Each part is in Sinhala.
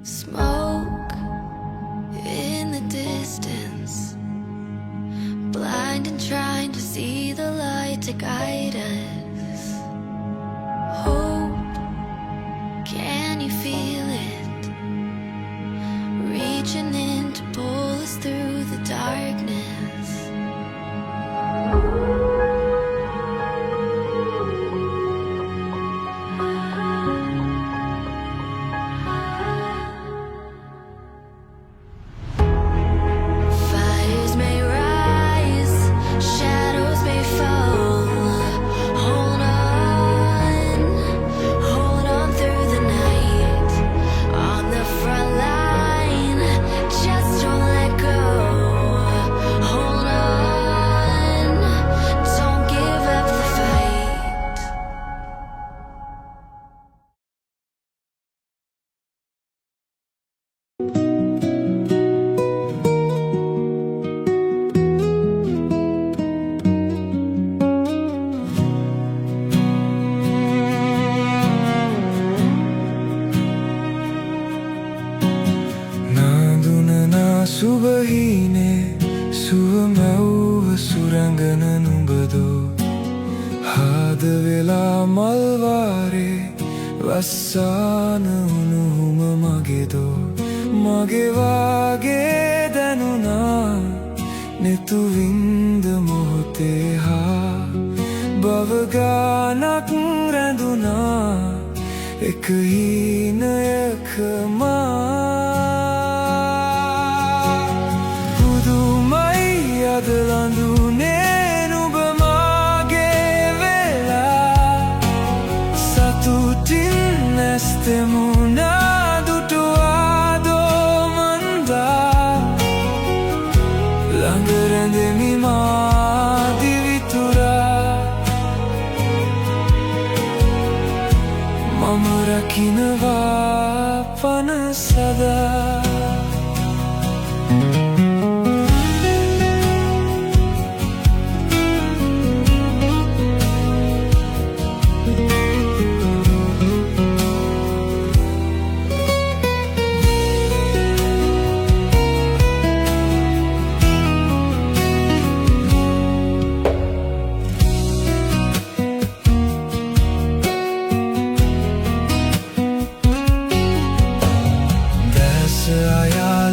Smoke in the distance, blind and trying to see the light to guide us. Hope, can you feel it? Reaching in to pull us through the darkness. Fires may rise, shadows may fall. Hold on through the night. On the front line, just don't let go. Hold on, don't give up the fight. नांदुना सुबहीने सुवमौव सुरंगन नुඹදෝ हाद वेला मල්वारे वස්සාන උණුහුම මගේදෝ මගේ වාගේ දැනුණා නෙතු වින්ද මොහොතේ හා බව ගානක් රැඳුණා එක හීනයක මා ලඳුනේ නුඹ මාගේ වෙලා සතුටින් ඇස්තෙමුණා දුටුවාදෝ මන්දා ළඟ රැඳෙමි මා දිවිතුරා මම රකින්නවා පන සදා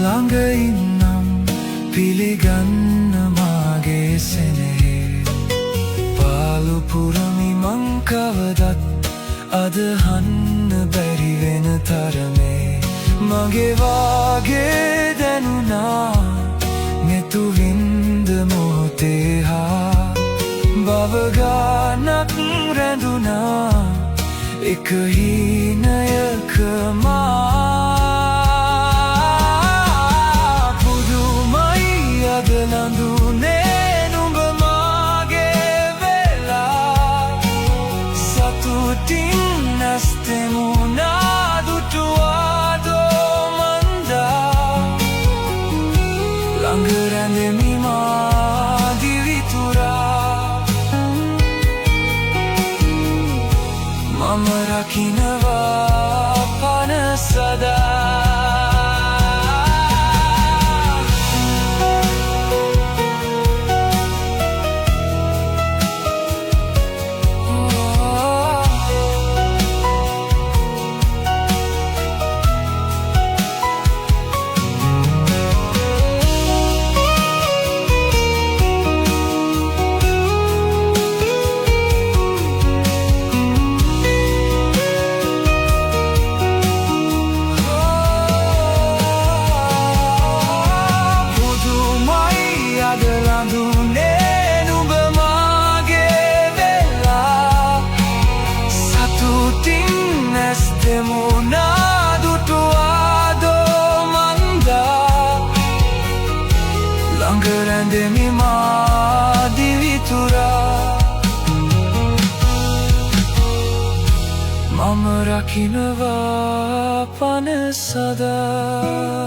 ළඟ ඉන්නම් පිළිගන්න මාගේ සෙනෙහේ පාළු පුරමි මං කවදත් අදහන්න බැරි වෙන තරමේ මගේ වාගේ දැනුණා නෙතු වින්ද මොහොතේ හා බව ගානක් රැඳුණා එක හීනයක මා ලඳුනේ නුඹ මාගේ වෙලා සතුටින් ඇස්තෙමුණා දුටුවාදෝ මන්දා ළඟ රැඳෙමි මා දිවිතුරා මම රකින්නවා පන සදා ඇස්තෙමුණා දුටුවාදෝ මන්දා ළඟ රැඳෙමි මා දිවිතුරා මම රකින්නවා පන සදා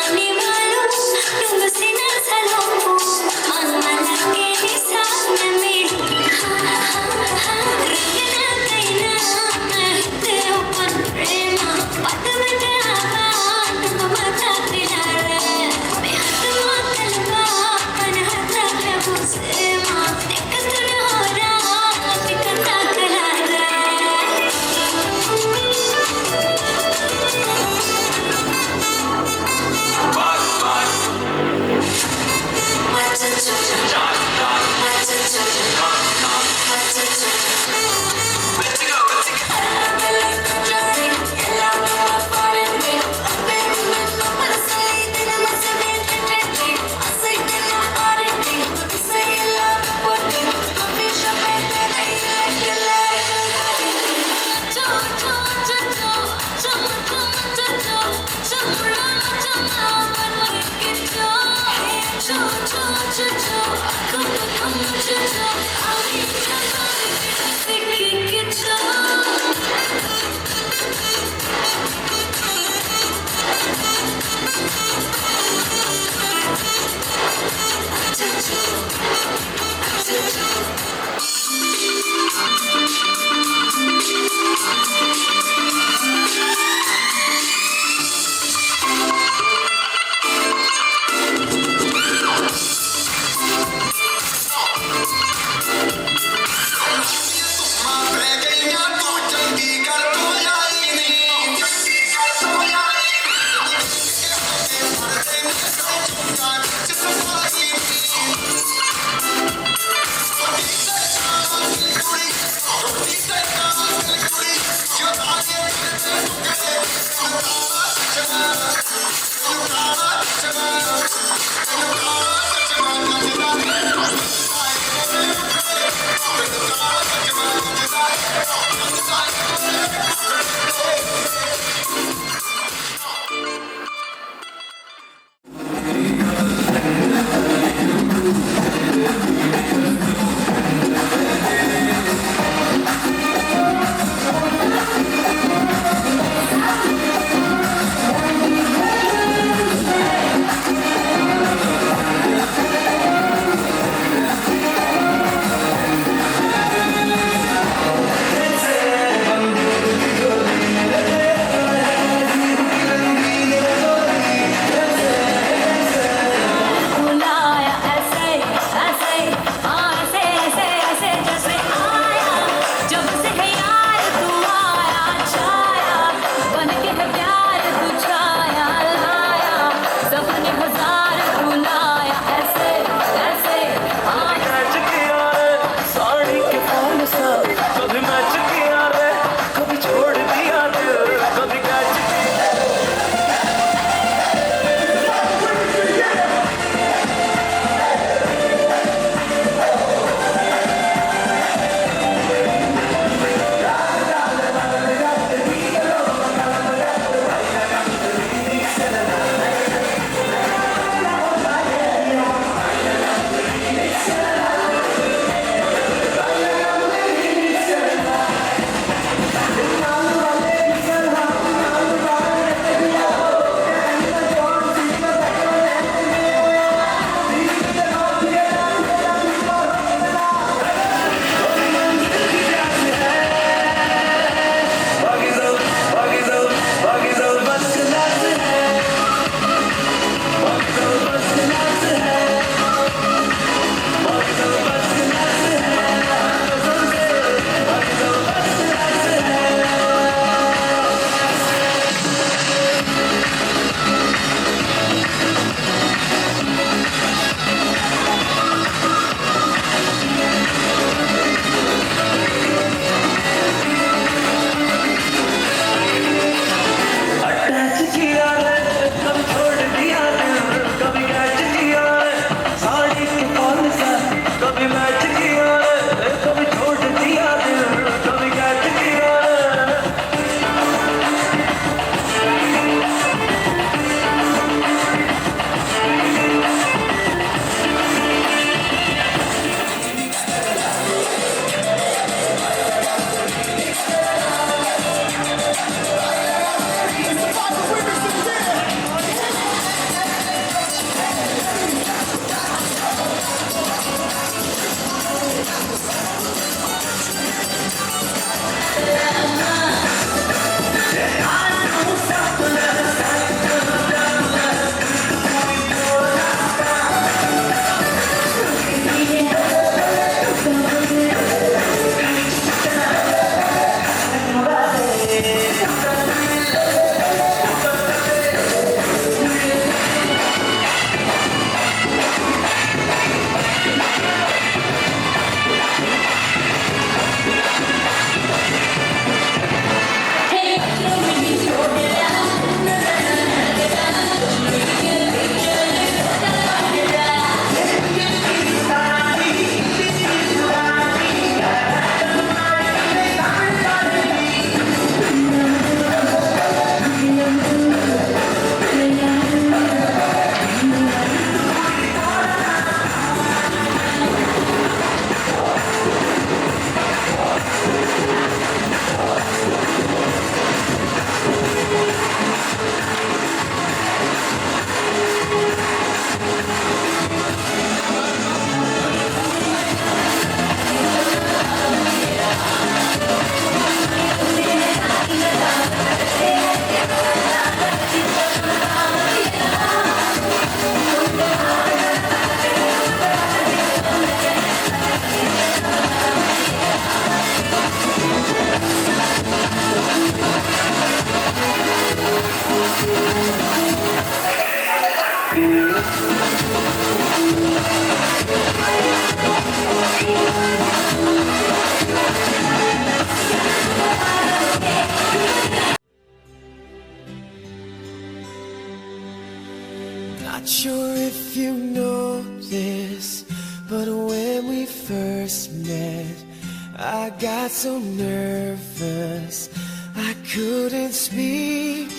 Ani malu, nunggu sinar if you know this, but when we first met, I got so nervous I couldn't speak.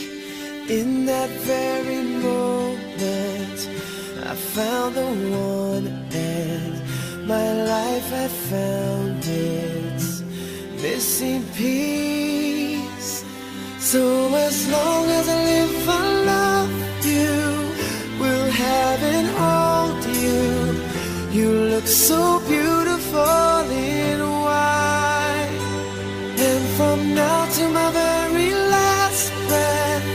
In that very moment, I found the one, and my life had found its missing piece. So as long as I live, I love you, will have and hold you. You look so beautiful in white, and from now to my very last breath,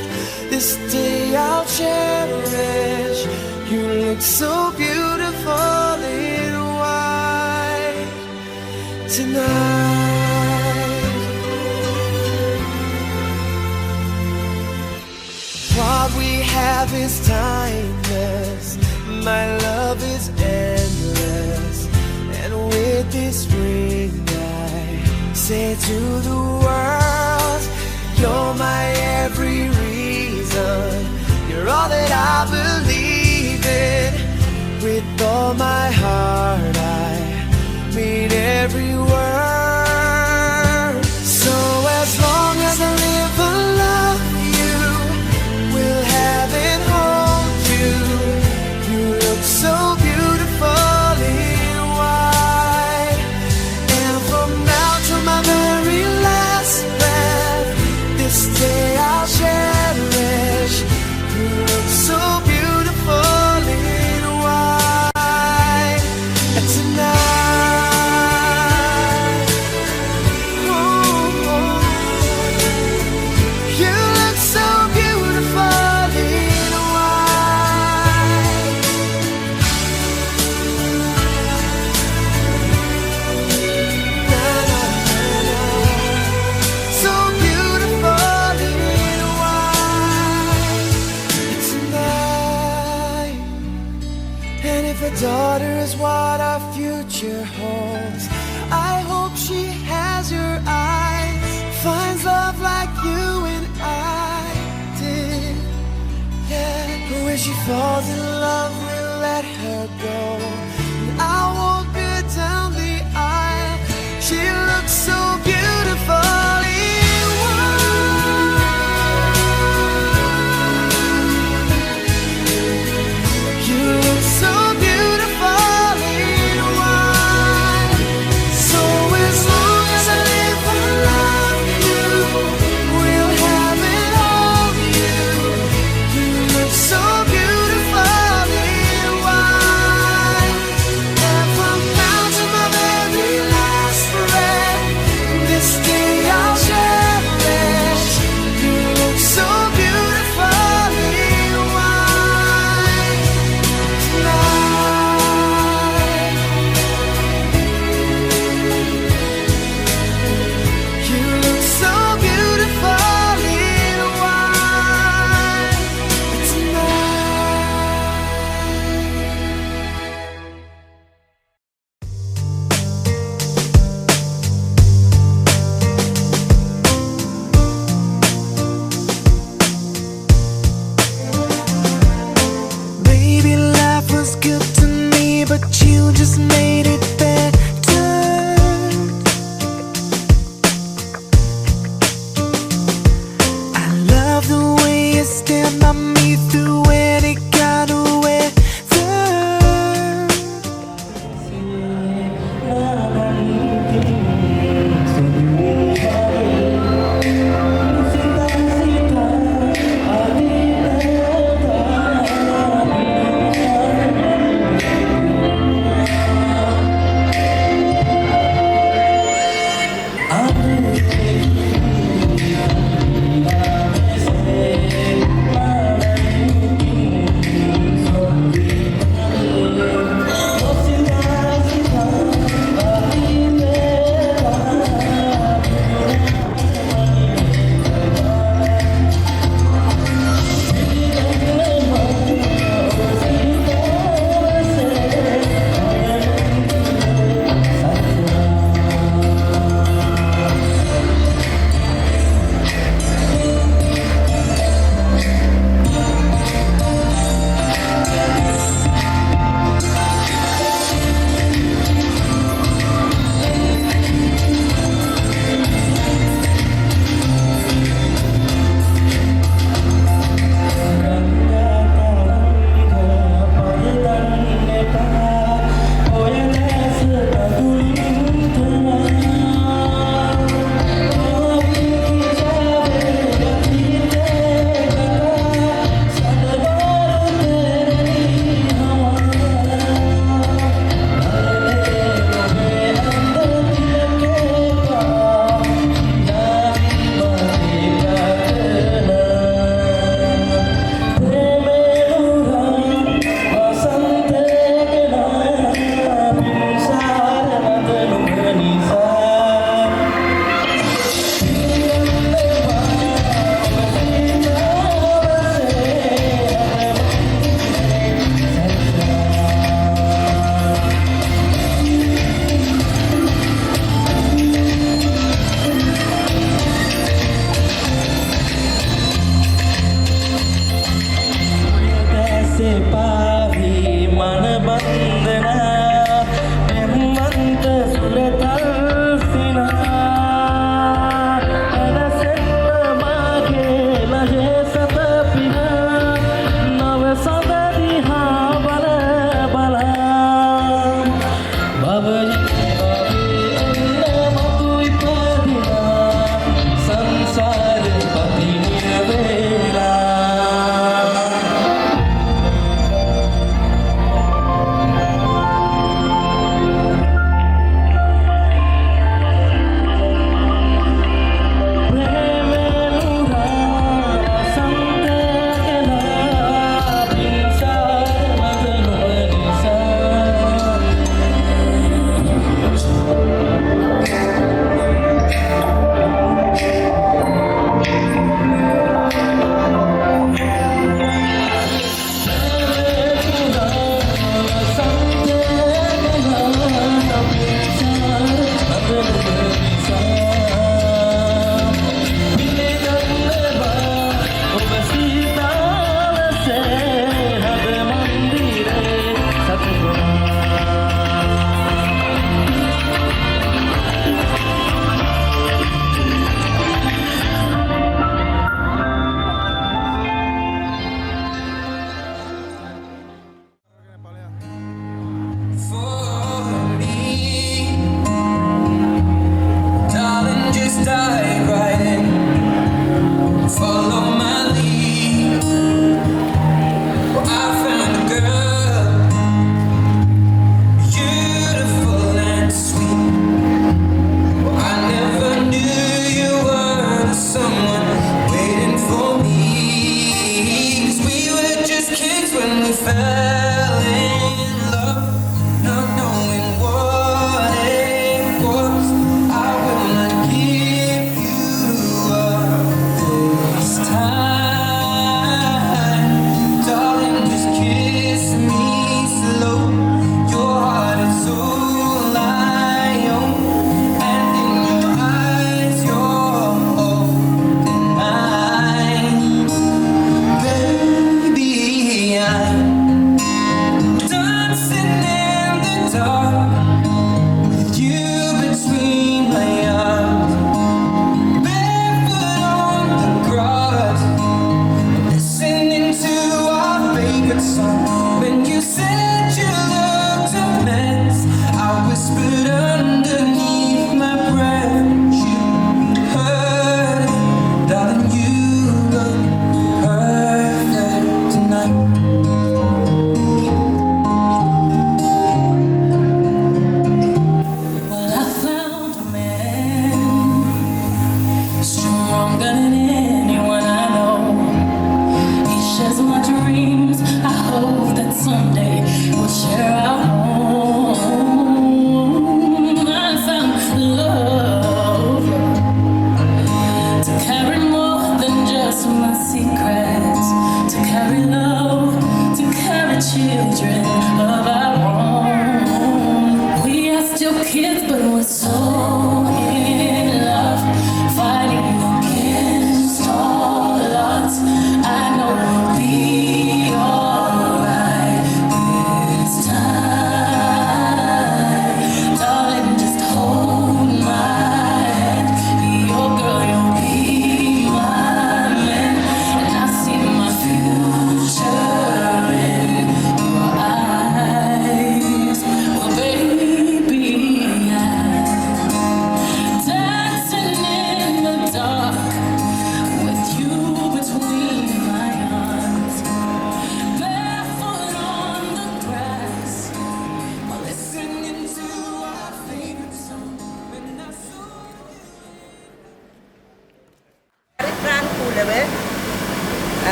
this day I'll cherish. You look so beautiful in white tonight. What we have is timeless, my love is endless, and with this ring I say to the world, you're my every reason, you're all that I believe in. With all my heart I mean every word. So as long as I live, I love you, will have and hold you. You look so beautiful in white, and from now to my very last breath, this day I'll cherish. You look so beautiful in white tonight. Oh, you look so beautiful in white. Na, na, na, na. So beautiful in white tonight. And if a daughter is what our future holds, I hope she has your eyes, finds love like you and I did. Yeah, but when she falls in love, we'll let her go, and I'll walk her down the aisle. She looks so beautiful in white. You look so beautiful in white. So as long as I live, I love you, will have and hold you. You look so beautiful in white, and from now to my very last breath,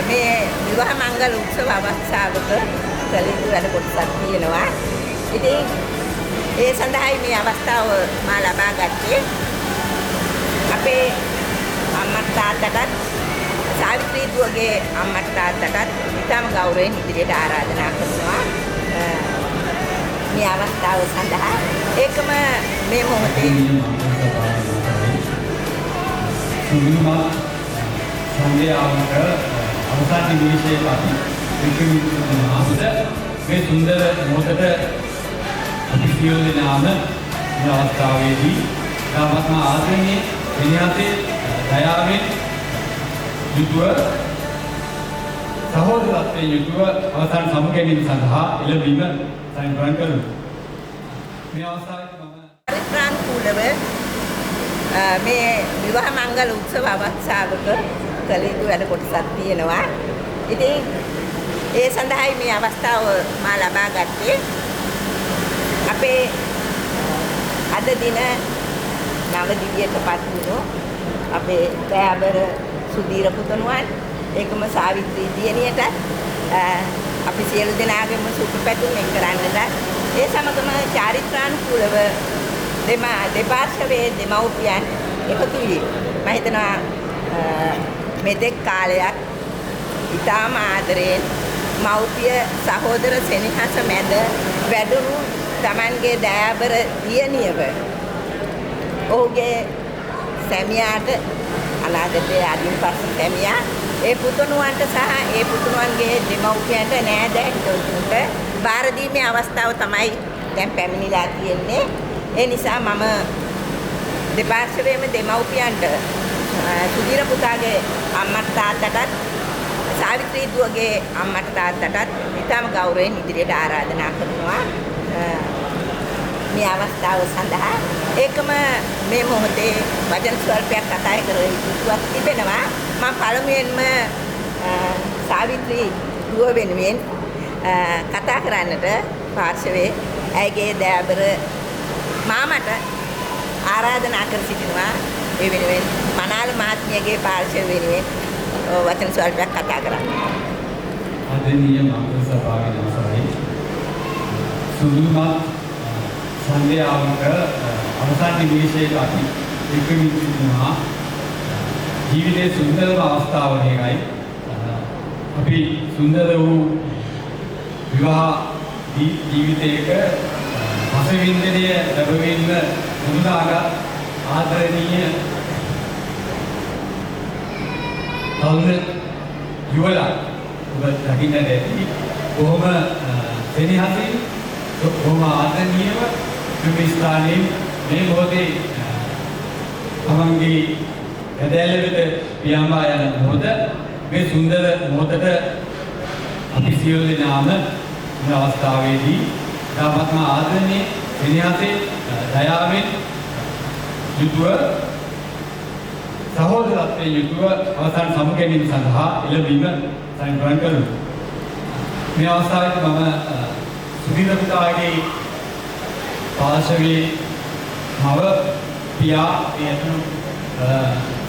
මේ විවාහ මංගල උත්සව අවස්ථාවක කළ යුතු වැඩ කොටසක් තියෙනවා. ඉතින් ඒ සඳහායි මේ අවස්ථාව මා ලබා ගත්තේ. අපේ අම්මට තාත්තටත් සාවිත්‍රී දුවගේ අම්මට තාත්තටත් ඉතාම ගෞරවයෙන් ඉදිරියට ආරාධනා කරනවා මේ අවස්ථාව සඳහා. ඒකම මේ මොහොතේ සංඝයාට අවසන් නිවේශයේ අපි වික්‍රමිතුමා ආසද මේ සුන්දර මොහොතට අපි සියලු දෙනාම මේ අවස්ථාවේදී තාමත්ම ආදරණීය විනයාතේ දයාවෙන් යුතුව සහෝදරත්වයෙන් යුතුව අවසන් සමුගැනීම සඳහා එළඹීම සම්පූර්ණ කරමු. මේ අවස්ථාවේදී මම පරිත්‍රාණකූලව මේ විවාහ මංගල උත්සව අවස්ථාවක කළ යුතු වැඩ කොටසක් තියෙනවා. ඉතින් ඒ සඳහායි මේ අවස්ථාව මා ලබා ගත්තේ. අපේ අද දින නවදිවියටපත් වුණු අපේ දයාබර සුදීර පුතණුවන් ඒකම සාවිත්‍රී දියණියට අපි සියලු දෙනාගේම සුපපැතුම් එක් කරන්නට ඒ සමගම චාරිත්‍රානුකූලව දෙපාර්ශවයේ දෙමව්පියන් එකතු වී මම හිතනවා මෙතෙක් කාලයක් ඉතාම ආදරයෙන් මව්පිය සහෝදර සෙනෙහස මැද වැඩුණු Tamanගේ දයාබර දියණියව ඔහුගේ සැමියාට අනාගතයේ අදින් පස්සේ සැමියා ඒ පුතුණුවන්ට සහ ඒ පුතුණුවන්ගේ දෙමව්පියන්ට නෑදෑයන්ට බාර දීමේ අවස්ථාව තමයි දැන් පැමිණිලා තියෙන්නේ. ඒ නිසා මම දෙපාර්ශවයේම දෙමව්පියන්ට සුදීර පුතාගේ අම්මට තාත්තටත් සාවිත්‍රී දුවගේ අම්මට තාත්තටත් ඉතාම ගෞරවයෙන් ඉදිරියට ආරාධනා කරනවා මේ අවස්ථාව සඳහා. ඒකම මේ මොහොතේ වචන ස්වල්පයක් කතා කර යුතුවක් තිබෙනවා. මම පළමුවෙන්ම සාවිත්‍රී දුව වෙනුවෙන් කතා කරන්නට පාර්ශවයේ ඇයගේ දයාබර මාමට ආරාධනා කර සිටිනවා. ඒ වෙනුවෙන් මනාල මහත්මියගේ පාර්ශවය වෙනුවෙන් වචන ස්වල්පයක් කතා කරන්න. ආදරණීය මංගල සභාවේ අවසරයි සුදුමත් සංඝයාට අවසන් නිවේශයේ අපි වික්‍රමිතුමා ජීවිතයේ සුන්දරම අවස්ථාව මේකයි. අපි සුන්දර වූ විවාහ ජීවිතයක රසවින්දනය ලැබෙන්න මුදුනාගත් ආදරණීය තරුණ යුවලා ඔබ දකින්න ඇති බොහොම සෙනෙහසින් බොහොම ආදරණීයව මේ ස්ථානයේ මේ මොහොතේ තමන්ගේ කැදැල්ල වෙත පියාඹා යන මොහොත මේ සුන්දර මොහොතට අපි සියලු දෙනාම මේ අවස්ථාවේදී තාමත්ම ආදරණීය සෙනෙහසින් දයාවෙන් යුතුව සහෝදරත්වයෙන් යුතුව අවසන් සමුගැනීම සඳහා එළඹීම සම්පූර්ණ කරමු. මේ අවස්ථාවේදී මම සුදීර පුතාගේ පාර්ශවයේ මව පියා එයතුණු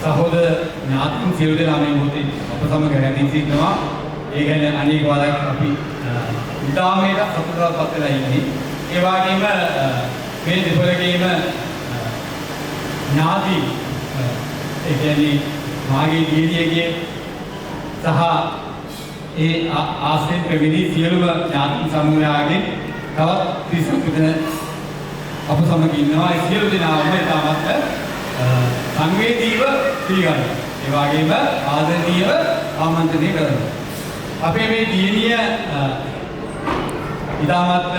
සහෝදර ඥාතීන් සියලු දෙනා මේ මොහොතේ අප සමග රැඳී සිටිනවා. ඒ ගැන අනේක වාරයක් අපි ඉතාමයට සතුටටපත් වෙලා ඉන්නේ. ඒ වගේම මේ දෙපළගේම ඥාති ඒ කියන්නේ මාගේ දියණියගේ සහ ඒ ආශ්‍රයෙන් පැමිණි සියලුම ඥාති සමූහයාගෙන් තවත් 30 දෙනෙක් අප සමග ඉන්නවා. ඒ සියලු දෙනාම ඉතාමත් සංවේදීව පිළිගන්නවා. ඒ වගේම ආදරණීයව ආමන්ත්‍රණය කරනවා. අපේ මේ දියණිය ඉතාමත්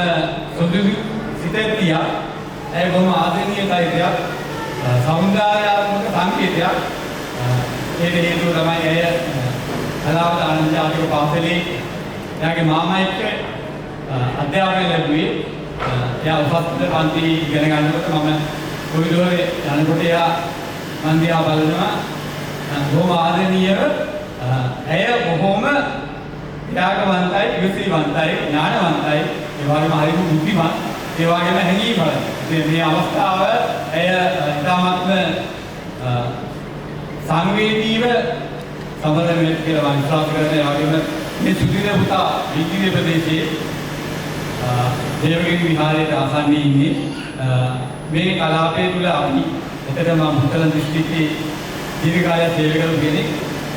සුදුසු සිතෙත්තිය ඒ බොහොම ආදරණීය චරිතයක් සෞන්දර්යාත්මක සංකේතයක්. ඒ හේතුව තමයි ඇය හලාවත ආනන්ද ජාතික පාසලේ එයාගේ මාමා එක්ක අධ්‍යාපනය ලැබුවේ. එයා උසස් පන්ති ඉගෙන ගන්නකොට මම කොරිඩෝරේ යනකොට එයා මන් දිහා බලනවා බොහොම ආදරණීයව. ඇය බොහොම ත්‍යාගවන්තයි, ඉවසිලිවන්තයි, ඥානවන්තයි, ඒ වගේම හරිම බුද්ධිමත්, ඒ වගේම හැඟීමයි. මේ අවස්ථාව ඇය ඉතාමත්ම සංවේදීව සමරන වෙන්න කියලා මම විශ්වාස කරනවා. ඒ වගේම මේ සුදීර පුතා විද්‍යාලය ප්‍රදේශයේ දේවගිරි විහාරයේ ආසන්නයේ ඉන්නේ. මේ කලාපයේ තුල අපි එතනම මුත්තලන් දිස්ත්‍රික්කයේ දීර්ඝකාල සේවය කරපු කෙනෙක්.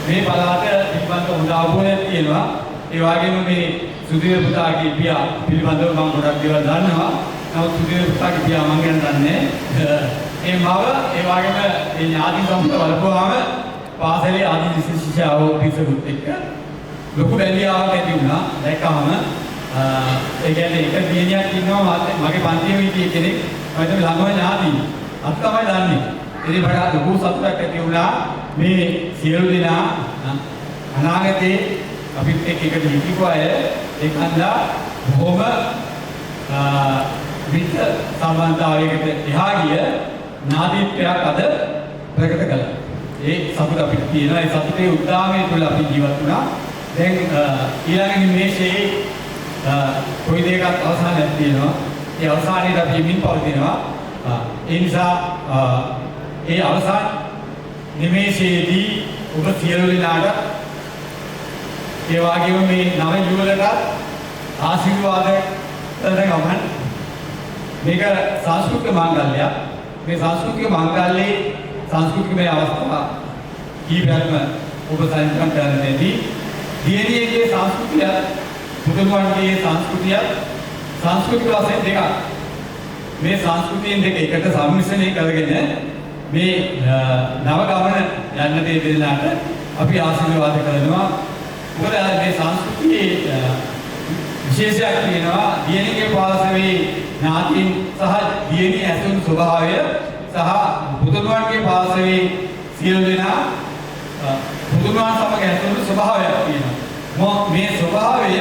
මේ පළාත පිළිබඳව හොඳ අවබෝධයක් තියෙනවා. ඒ වගේම මේ සුදීර පුතාගේ පියා පිළිබඳව මම ගොඩක් දේවල් දන්නවා. නමුත් සුදීර පුතාගේ පියා මම ගැන දන්නේ ඒ මව ඒ වගේම මේ ඥාති සම්පත වලපුවාම පාසලේ ආදි විශේෂිකාව පිටසුත් එක්ක ලොකු බැඳියාවක් ඇති වුණා. දැක්කම ඒ කියන්නේ එක දිනියක් ඉන්නවා මගේ පන්තියේ හිටිය කෙනෙක් මම තමයි ළඟම ඥාති. අත් තමයි දන්නේ. ඉතින් මට ලොකු සතුටක් ඇති වුණා මේ සියලු දෙනා අනාගතේ අපිත් එක්ක එකට හිටපු අය ඒකන්දා බොහොම විත සම්බන්ධතාවයකට එහා ගිය නාදීත්වයක් අද ප්‍රකට කළා. ඒ සතුට අපිට තියෙනවා. ඒ සතුටේ උද්දාමයේ තුල අපි ජීවත් වුණා. දැන් ඊළඟ නිමේෂයේ කොයි දෙයකට අවසානයක් තියෙනවා. ඒ අවසානයේදී අපි යමින් පවතිනවා. ඒ නිසා ඒ අවසාන නිමේෂයේදී ඔබ සියලු දෙනාට ඒ වගේම මේ නව යුවලට ආශිර්වාද කරගමන් මේක සංස්කෘතික මාංගල්‍යයක්. මේ සංස්කෘතික මාංගල්‍යයේ සංස්කෘතිකමය අවස්ථාව කීපයක්ම ඔබ සම්පූර්ණ කරන්නේදී දියණියගේ සංස්කෘතිය පුදුමවන්ගේ සංස්කෘතිය සංස්කෘතික වශයෙන් දෙකක්. මේ සංස්කෘතියෙන් දෙක එකට සම්මිශ්‍රණය කරගෙන මේ නව ගමන යන්න දෙන්නාට අපි ආශිර්වාද කරනවා. මොකද මේ සංස්කෘතියේ විශේෂයක් තියෙනවා. දියණියගේ පාර්ශවයේ ඥාතීන් සහ දියණිය ඇසුරු ස්වභාවය සහ පුදුමවන්ගේ පාර්ශවයේ සියලු දෙනා පුදුමවන් සමග ඇසුරු ස්වභාවයක් තියෙනවා. මේ ස්වභාවය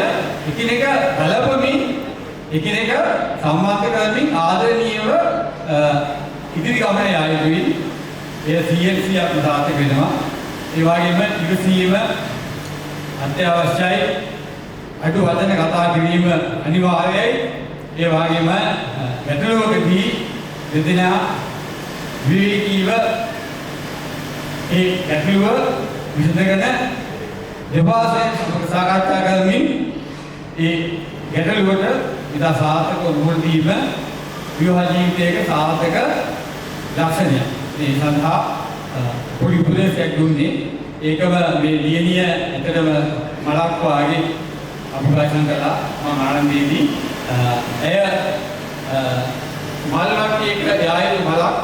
එකිනෙක බලපමින් එකිනෙක සම්මාත කරමින් ආදරණීයව ඉදිරි ගමන යා යුතුයි. එය 100% සාර්ථක වෙනවා. ඒ වගේම ඉවසීම අත්‍යවශ්‍යයි. අඩු වදන කතා කිරීම අනිවාර්යයි. ඒ වගේම ගැටලුවකදී දෙදෙනා විවේකීව ඒ ගැටලුව විසඳගෙන දෙපාර්ශ්වයෙන් සාකච්ඡා කරමින් ඒ ගැටලුවට ඉතා සාර්ථක උරුම දීම විවාහ ජීවිතයක සාර්ථක ලක්ෂණයක්. මේ සඳහා පොඩි උපදේශයක් දුන්නේ. ඒකම මේ ලියනිය ඇත්තටම මලක් වාගේ අපිපරිසම් කළා. මම ආනන්දේදී එය මල්වක් එක යායු මලක්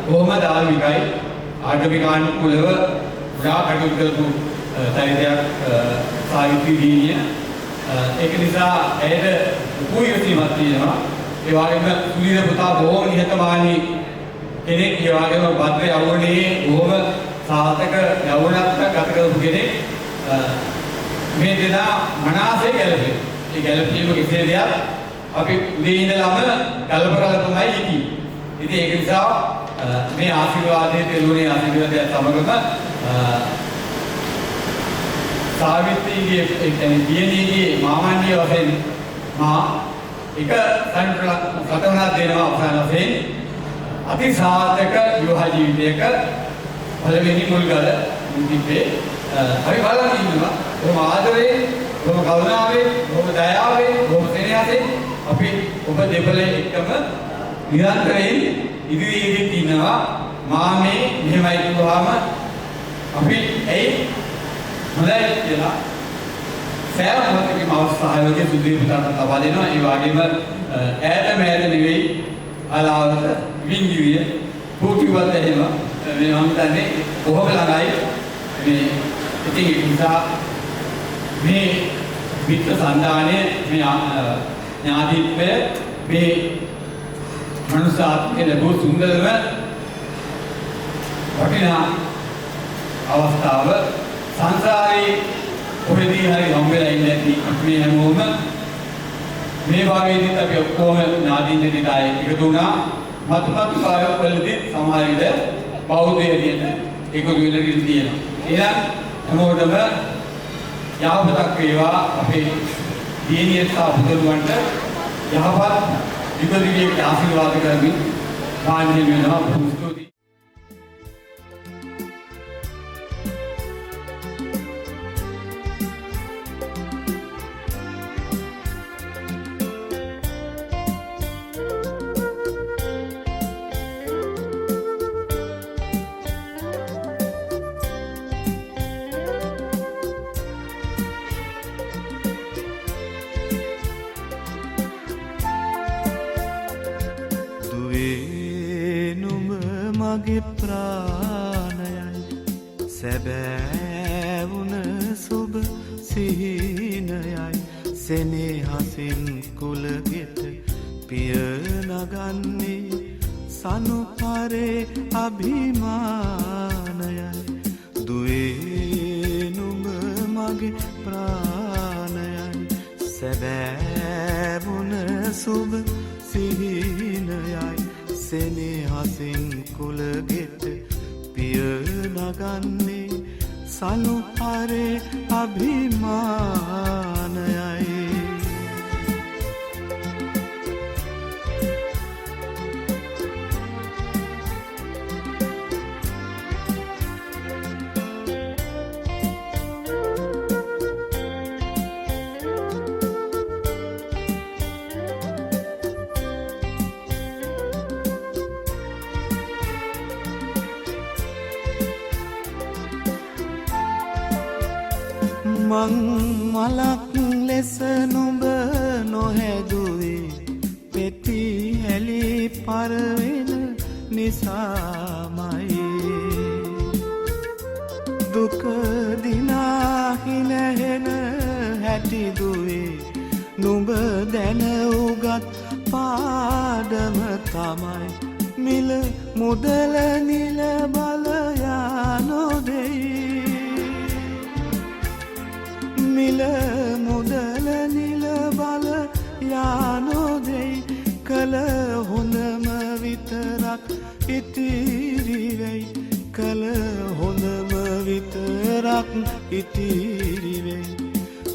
කොහොම ධාර්මිකයි ආගමිකානුකූලව ගා කටයුතු කරපු චරිතයක් සාහිත්‍ය දීනිය. ඒක නිසා ඇයට උපයෝගීමක් තියෙනවා. ඒ වගේම සුලීර පුතා බොහොම නිහතමානී කෙනෙක්. ඒ වගේම භද්‍ර යවුණේ බොහොම සාර්ථක යවුණක් ගත කරපු කෙනෙක්. මේ දෙනා මනසේ ගැලපේ. ඒ ගැලපීම කෙසේ දෙයක් අපි උදේ ඉඳලාම කල්පනා තමයි ඉති. ඉතින් ඒක නිසා මේ ආශිර්වාදයේ තෙරුණේ ආශිර්වාදය සමගම සාවිත්‍රීගේ දියණියගේ මාමණ්ඩිය වශයෙන් මා එක සටහනක් දෙනවා අවසාන වශයෙන් අති සාර්ථක විවාහ ජීවිතයක පළවෙනි මුල්ගල මුදිපේ අපි බලන් ඉන්නවා. කොහොම ආදරේ, කොහොම කරුණාවේ, කොහොම දයාවේ, කොහොම සෙනෙහසේ අපි ඔබ දෙපළේ එකම නිරන්තරයෙන් ඉදිරියේදී ඉන්නවා. මා මේ මෙහෙමයි කියවහම අපි ඇයි හොඳයි කියලා සෑම මොහොතකම අවස්ථාවකදී සුදීප පුතාට ලබා දෙනවා. ඒ වගේම ඈත මෑත නෙවෙයි අලාවත වින්දිවිය පුතුවත් එහෙම මේ මම හිතන්නේ කොහොම ළඟයි මේ ඉතින් ඒ නිසා මේ විත්ත සන්දානයේ මේ ඥාතිත්වය මේ මනුෂ්‍යාත්මක ලැබූ සුන්දරම වටිනා අවස්ථාව සංසාරේ කොහෙදී හරි හම් වෙලා ඉන්නේ නැති මේ හැමෝම මේ වාගේදීත් අපි ඔක්කොම ඥාතින් දෙන්නයි එකතු වුණා. මතුමත් කාර්යවලදී සමහර විට බෞද්ධ විදියට එකතු වෙලා තියෙනවා. එහෙනම් හැමෝටම යහපතක් වේවා. අපේ දියණියට සහ පුතුරුවන්ට යහපත් විපරිණාමයක ආශිර්වාද කරමින් මාන්‍ය වෙනවා. ස්තුතියි. මගේ ප්‍රාණයයි සැබෑවුන සුබ සිහිනයයි සෙනෙහසින් කුලගෙට පිය නගන්නේ සනුපරේ අභිමානයයි දුවේ නුඹ මගේ ප්‍රාණයයි සැබෑවුන සුබ සිහිනයයි සෙනෙහසින් කුලගෙට පිය නගන්නේ සනුපරේ අභිමානයයි මං මලක් ලෙස නුඹ නොහැදුවේ පෙති හැලි පරවෙන නිසාමයි දුක දිනාහිනහෙන හැටිදුවේ නුඹ දැන උගත් පාඩම තමයි මිල මුදල නිල බලයා නොදෙයි මිල මුදල නිල බල යානොදෙයි කළ හොඳම විතරක් ඉතිරිවෙයි කළ හොඳම විතරක් ඉතිරිවෙයි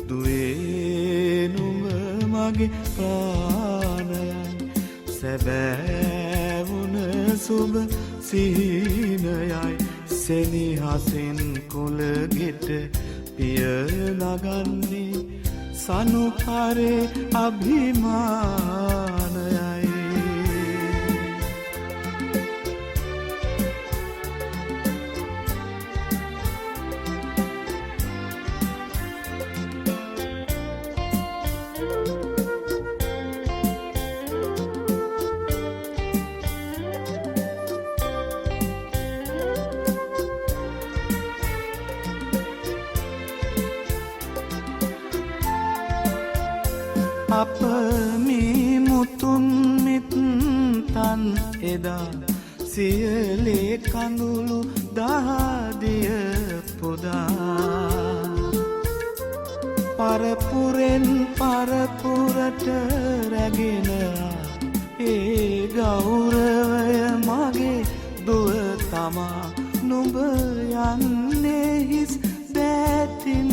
දුවේ නුඹ මගේ ප්‍රාණයයි සැබෑවුන සුබ සිහිනයයි සෙනෙහසින් කුලගෙට පිය නගන්නේ සනුපරේ අභිමානයයි අප මේ මුතුන් මිත්තන් එදා සියලේ කඳුළු දහදිය පුදා පරපුරෙන් පරපුරට රැගෙන ඒ ගෞරවය මගේ දුව තමා නුඹ යන්නේ හිස් දැතින